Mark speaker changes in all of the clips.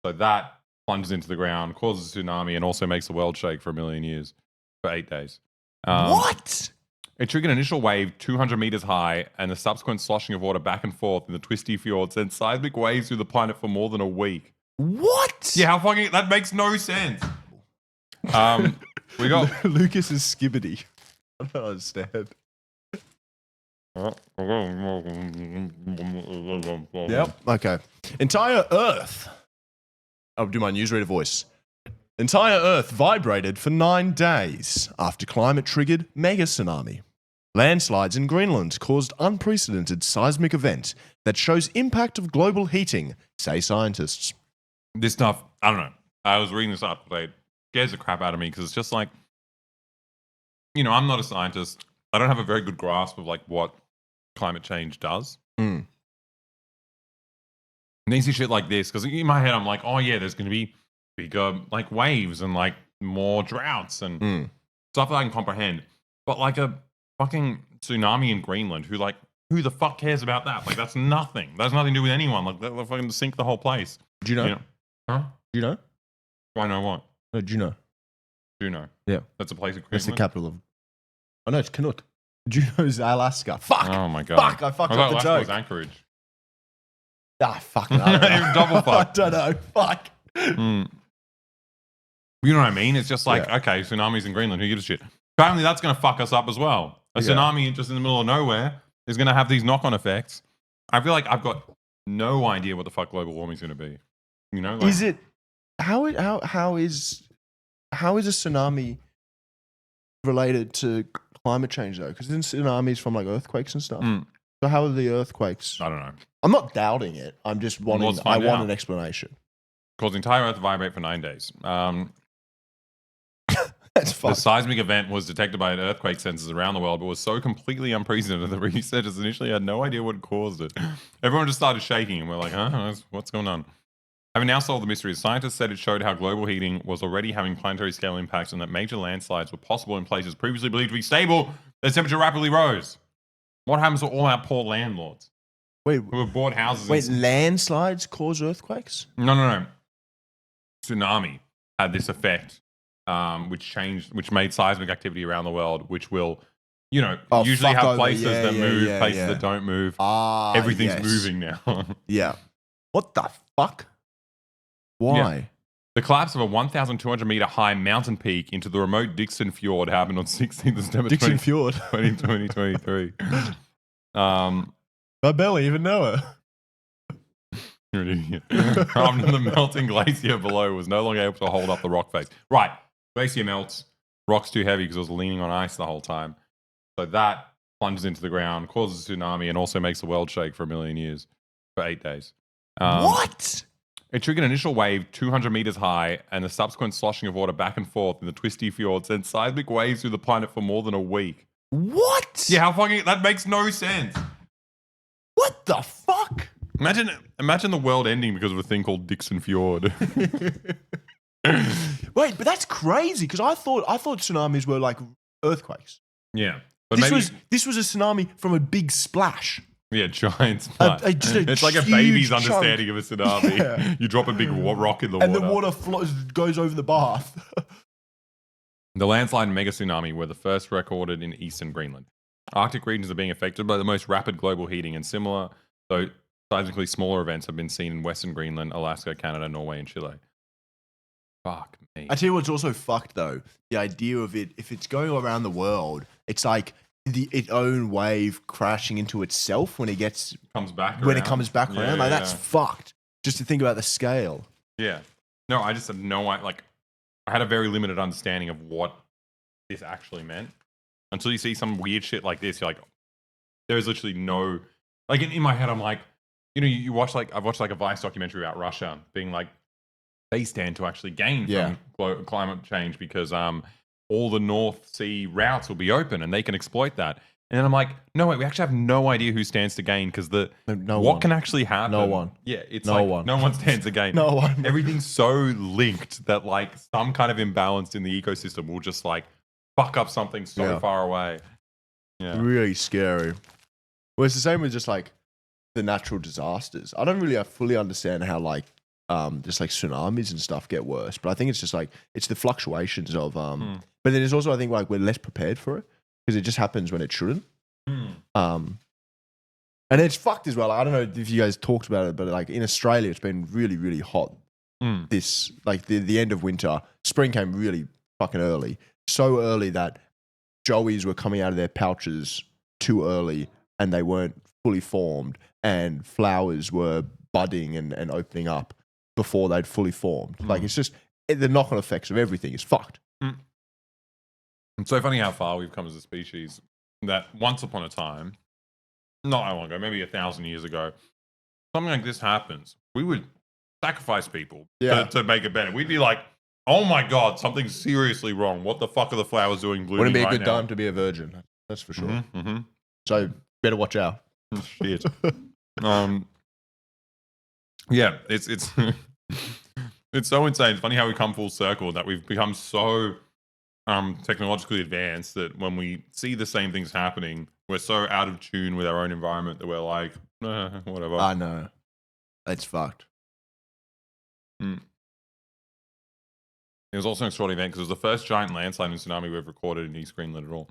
Speaker 1: So that plunges into the ground, causes a tsunami, and also makes the world shake for 1 million years for 8 days.
Speaker 2: What?
Speaker 1: It triggered an initial wave 200 meters high, and the subsequent sloshing of water back and forth in the twisty fjord sent seismic waves through the planet for more than a week.
Speaker 2: What?
Speaker 1: Yeah, how fucking... That makes no sense. We got...
Speaker 2: Lucas is skibbity. I don't understand. Yep. Okay. Entire Earth. I'll do my newsreader voice. Entire Earth vibrated for 9 days after climate triggered mega tsunami. Landslides in Greenland caused unprecedented seismic event that shows impact of global heating, say scientists.
Speaker 1: This stuff, I don't know. I was reading this up today. It scares the crap out of me because it's just like, you know, I'm not a scientist. I don't have a very good grasp of like what climate change does. And then see shit like this because in my head I'm like, oh yeah, there's going to be bigger like waves and like more droughts and stuff that I can comprehend. But like a fucking tsunami in Greenland, who the fuck cares about that? Like that's nothing. That's nothing to do with anyone. Like they'll fucking sink the whole place.
Speaker 2: Do you know?
Speaker 1: Huh?
Speaker 2: Do you know?
Speaker 1: Do I know what?
Speaker 2: No, do you know?
Speaker 1: Do you know?
Speaker 2: Yeah.
Speaker 1: That's a place in Greenland.
Speaker 2: That's the capital of... Oh no, it's Canuck. Juneau's Alaska. Fuck!
Speaker 1: Oh my god.
Speaker 2: Fuck, I fucked up the
Speaker 1: Alaska
Speaker 2: joke.
Speaker 1: was Anchorage.
Speaker 2: Ah, fuck. I don't know.
Speaker 1: Double fuck.
Speaker 2: I don't know. Fuck.
Speaker 1: You know what I mean? It's just like, okay, tsunamis in Greenland, who gives a shit? Apparently that's going to fuck us up as well. A tsunami just in the middle of nowhere is going to have these knock-on effects. I feel like I've got no idea what the fuck global warming is going to be. You know? Like,
Speaker 2: Is it... How is a tsunami related to climate change though? Because isn't tsunamis from like earthquakes and stuff? So how are the earthquakes?
Speaker 1: I don't know.
Speaker 2: I'm not doubting it. I'm just wanting... I want an explanation.
Speaker 1: Caused the entire Earth to vibrate for 9 days.
Speaker 2: That's fun.
Speaker 1: The seismic event was detected by earthquake sensors around the world, but was so completely unprecedented that researchers initially had no idea what caused it. Everyone just started shaking, and we're like, huh? What's going on? Having now solved the mystery, scientists said it showed how global heating was already having planetary scale impacts and that major landslides were possible in places previously believed to be stable as temperature rapidly rose. What happens to all our poor landlords
Speaker 2: Wait,
Speaker 1: who have bought houses?
Speaker 2: wait, landslides cause earthquakes?
Speaker 1: No. Tsunami had this effect, which made seismic activity around the world, which will, usually have places that move, places that don't move. Everything's moving now.
Speaker 2: Yeah. What the fuck? Why?
Speaker 1: Yeah. The collapse of a 1,200 meter high mountain peak into the remote Dixon Fjord happened on 16th of September
Speaker 2: Fjord.
Speaker 1: 2023.
Speaker 2: I barely even know it.
Speaker 1: You're an idiot. After the melting glacier below was no longer able to hold up the rock face. Right. Glacier melts. Rock's too heavy because it was leaning on ice the whole time. So that plunges into the ground, causes a tsunami, and also makes the world shake for 1 million years for 8 days.
Speaker 2: What?
Speaker 1: It triggered an initial wave 200 meters high, and the subsequent sloshing of water back and forth in the twisty fjord sent seismic waves through the planet for more than a week.
Speaker 2: What?
Speaker 1: Yeah, how fucking... That makes no sense.
Speaker 2: What the fuck?
Speaker 1: Imagine the world ending because of a thing called Dixon Fjord.
Speaker 2: Wait, but that's crazy because I thought tsunamis were like earthquakes.
Speaker 1: Yeah. But
Speaker 2: This was a tsunami from a big splash.
Speaker 1: Yeah, giant splash. It's like a baby's understanding of a tsunami. Yeah. You drop a big rock in the water.
Speaker 2: And the water goes over the bath.
Speaker 1: The landslide and mega tsunami were the first recorded in eastern Greenland. Arctic regions are being affected by the most rapid global heating, and similar, though seismically smaller events have been seen in western Greenland, Alaska, Canada, Norway, and Chile. Fuck me.
Speaker 2: I tell you what's also fucked though. The idea of it, if it's going around the world, it's like its own wave crashing into itself when it comes back around. Like that's fucked. Just to think about the scale.
Speaker 1: Yeah. No, I just had no idea. Like, I had a very limited understanding of what this actually meant. Until you see some weird shit like this, you're like, there is literally no... Like, in my head, I'm like, you watch, like, I've watched, like, a Vice documentary about Russia being like, they stand to actually gain from climate change because all the North Sea routes will be open and they can exploit that. And then I'm like, no, wait, we actually have no idea who stands to gain because what can actually happen?
Speaker 2: No one.
Speaker 1: Yeah, it's no one stands to gain.
Speaker 2: No one.
Speaker 1: Everything's so linked that like some kind of imbalance in the ecosystem will just like fuck up something so far away. Yeah.
Speaker 2: Really scary. Well, it's the same with just like the natural disasters. I don't really fully understand how like just like tsunamis and stuff get worse. But I think it's just like it's the fluctuations of But then there's also I think like we're less prepared for it because it just happens when it shouldn't. And it's fucked as well. I don't know if you guys talked about it, but like in Australia, it's been really, really hot. This like the end of winter, spring came really fucking early, so early that joeys were coming out of their pouches too early, and they weren't fully formed, and flowers were budding and opening up before they'd fully formed. Like it's just the knock-on effects of everything is fucked.
Speaker 1: It's so funny how far we've come as a species. That once upon a time, not how long ago, maybe 1,000 years ago, something like this happens. We would sacrifice people to make it better. We'd be like, oh my God, something's seriously wrong. What the fuck are the flowers doing blooming
Speaker 2: Wouldn't be a
Speaker 1: right
Speaker 2: good
Speaker 1: now?
Speaker 2: time to be a virgin. That's for sure. So better watch out.
Speaker 1: Shit. Yeah, it's it's so insane. It's funny how we come full circle, that we've become so technologically advanced that when we see the same things happening, we're so out of tune with our own environment that we're like, whatever.
Speaker 2: I know. It's fucked.
Speaker 1: It was also an extraordinary event because it was the first giant landslide and tsunami we've recorded in East Greenland at all.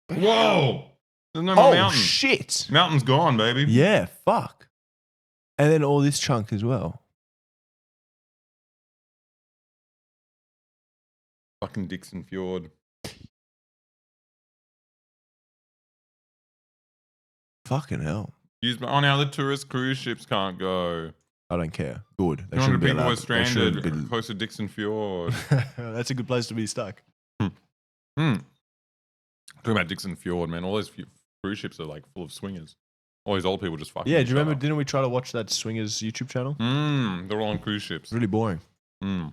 Speaker 1: Whoa! There's no more mountain.
Speaker 2: Shit.
Speaker 1: Mountain's gone, baby.
Speaker 2: Yeah, fuck. And then all this chunk as well.
Speaker 1: Fucking Dixon Fjord.
Speaker 2: Fucking hell.
Speaker 1: Oh, now the tourist cruise ships can't go.
Speaker 2: I don't care. Good. They
Speaker 1: 200
Speaker 2: shouldn't be
Speaker 1: people
Speaker 2: allowed.
Speaker 1: were stranded close to Dixon Fjord.
Speaker 2: That's a good place to be stuck.
Speaker 1: Talking about Dixon Fjord, man. All those cruise ships are like full of swingers. All these old people just fucking.
Speaker 2: Yeah, do you remember? Didn't we try to watch that Swingers YouTube channel?
Speaker 1: They're all on cruise ships.
Speaker 2: Really boring.
Speaker 1: The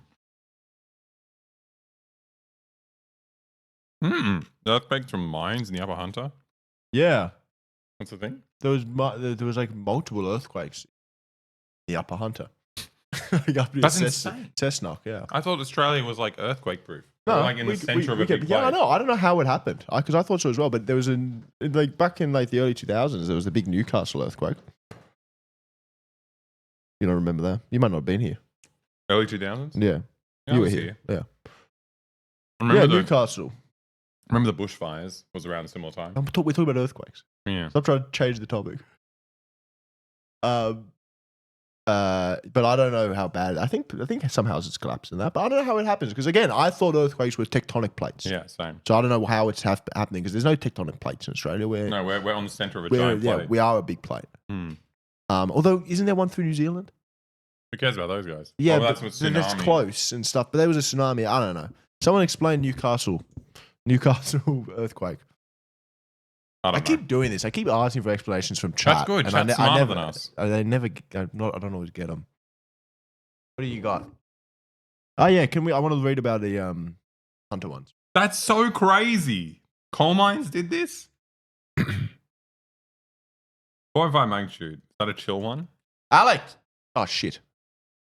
Speaker 1: earthquakes from mines in the Upper Hunter.
Speaker 2: Yeah.
Speaker 1: What's the thing?
Speaker 2: There was like multiple earthquakes in the Upper Hunter. Like up
Speaker 1: That's insane.
Speaker 2: Cessnock, yeah.
Speaker 1: I thought Australia was like earthquake proof.
Speaker 2: No,
Speaker 1: like in the center of a big place.
Speaker 2: Yeah, I know. I don't know how it happened because I thought so as well. But there was like back in like the early 2000s, there was the big Newcastle earthquake. You don't remember that? You might not have been here.
Speaker 1: Early 2000s?
Speaker 2: Yeah,
Speaker 1: I
Speaker 2: you were
Speaker 1: was
Speaker 2: here. Yeah,
Speaker 1: Newcastle.
Speaker 2: Newcastle.
Speaker 1: Remember the bushfires was around a similar time?
Speaker 2: We're talking about earthquakes.
Speaker 1: Yeah.
Speaker 2: Stop trying to change the topic. But I don't know how bad. I think some houses collapsed in that, but I don't know how it happens because again, I thought earthquakes were tectonic plates.
Speaker 1: Yeah, same.
Speaker 2: So I don't know how it's happening because there's no tectonic plates in Australia. We're
Speaker 1: on the center of a giant plate.
Speaker 2: Yeah, we are a big plate. Although isn't there one through New Zealand?
Speaker 1: Who cares about those guys?
Speaker 2: Yeah,
Speaker 1: but
Speaker 2: that's close and stuff. But there was a tsunami. I don't know. Someone explain Newcastle earthquake. I keep doing this. I keep asking for explanations from chat.
Speaker 1: That's good.
Speaker 2: And
Speaker 1: Chat's smarter than us.
Speaker 2: They never. I don't always get them. What do you got? Oh yeah, can we? I want to read about the Hunter ones.
Speaker 1: That's so crazy. Coal mines did this. 4.5 magnitude. Is that a chill one?
Speaker 2: Alex. Oh shit.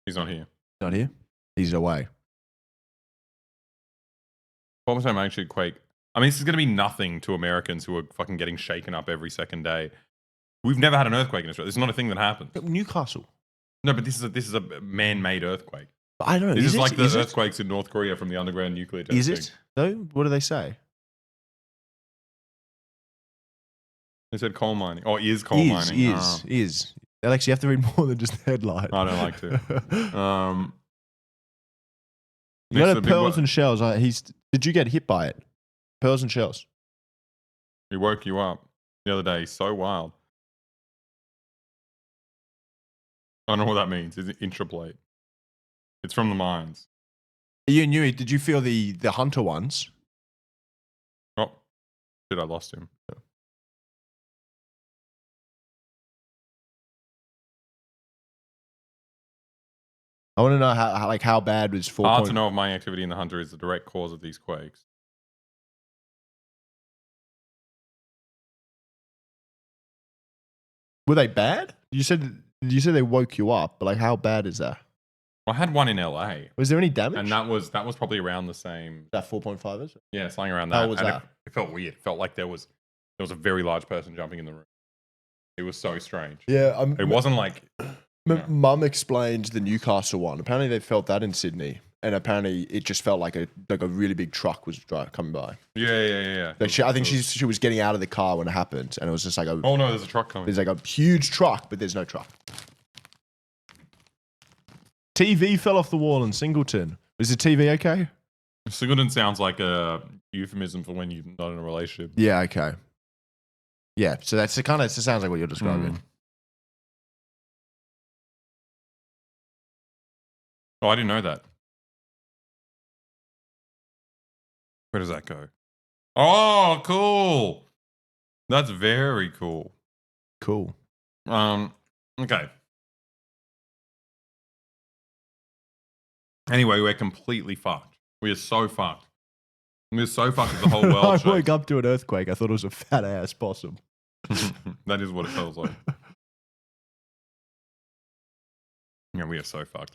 Speaker 1: He's not here.
Speaker 2: Not here. He's away.
Speaker 1: 4.5 magnitude quake. I mean, this is going to be nothing to Americans who are fucking getting shaken up every second day. We've never had an earthquake in Australia. This is not a thing that happens.
Speaker 2: Newcastle.
Speaker 1: No, but this is a man-made earthquake.
Speaker 2: I don't know.
Speaker 1: This is like the earthquakes in North Korea from the underground nuclear testing.
Speaker 2: Is it? No. What do they say?
Speaker 1: They said coal mining. Oh, is coal mining.
Speaker 2: Is. Alex, you have to read more than just the headline.
Speaker 1: I don't like to.
Speaker 2: You got pearls and shells. Did you get hit by it? Pearls and shells.
Speaker 1: He woke you up the other day. So wild. I don't know what that means. Is it intraplate? It's from the mines.
Speaker 2: You knew it. Did you feel the Hunter ones?
Speaker 1: Oh, shit, I lost him.
Speaker 2: I want to know how bad was 4.
Speaker 1: Hard to know if mining activity in the Hunter is the direct cause of these quakes.
Speaker 2: Were they bad? You said they woke you up, but like how bad is that?
Speaker 1: I had one in LA.
Speaker 2: Was there any damage?
Speaker 1: And that was probably around the same.
Speaker 2: That 4.5 is?
Speaker 1: Yeah, something around that.
Speaker 2: How was that?
Speaker 1: It felt weird. It felt like there was a very large person jumping in the room. It was so strange.
Speaker 2: Yeah,
Speaker 1: It wasn't like
Speaker 2: Mum explained the Newcastle one. Apparently, they felt that in Sydney, and apparently, it just felt like a really big truck was coming by.
Speaker 1: yeah.
Speaker 2: Like I think she was getting out of the car when it happened, and it was just like
Speaker 1: oh no, there's a truck coming.
Speaker 2: there's like a huge truck, but there's no truck. TV fell off the wall in Singleton. Is the TV okay?
Speaker 1: Singleton sounds like a euphemism for when you're not in a relationship.
Speaker 2: Yeah, okay. Yeah, so that's the kind of, it sounds like what you're describing.
Speaker 1: Oh, I didn't know that. Where does that go? Oh, cool. That's very cool.
Speaker 2: Cool.
Speaker 1: Okay. Anyway, we're completely fucked. We are so fucked. We're so fucked with the whole world.
Speaker 2: I
Speaker 1: shakes.
Speaker 2: woke up to an earthquake. I thought it was a fat ass possum.
Speaker 1: That is what it feels like. Yeah, we are so fucked.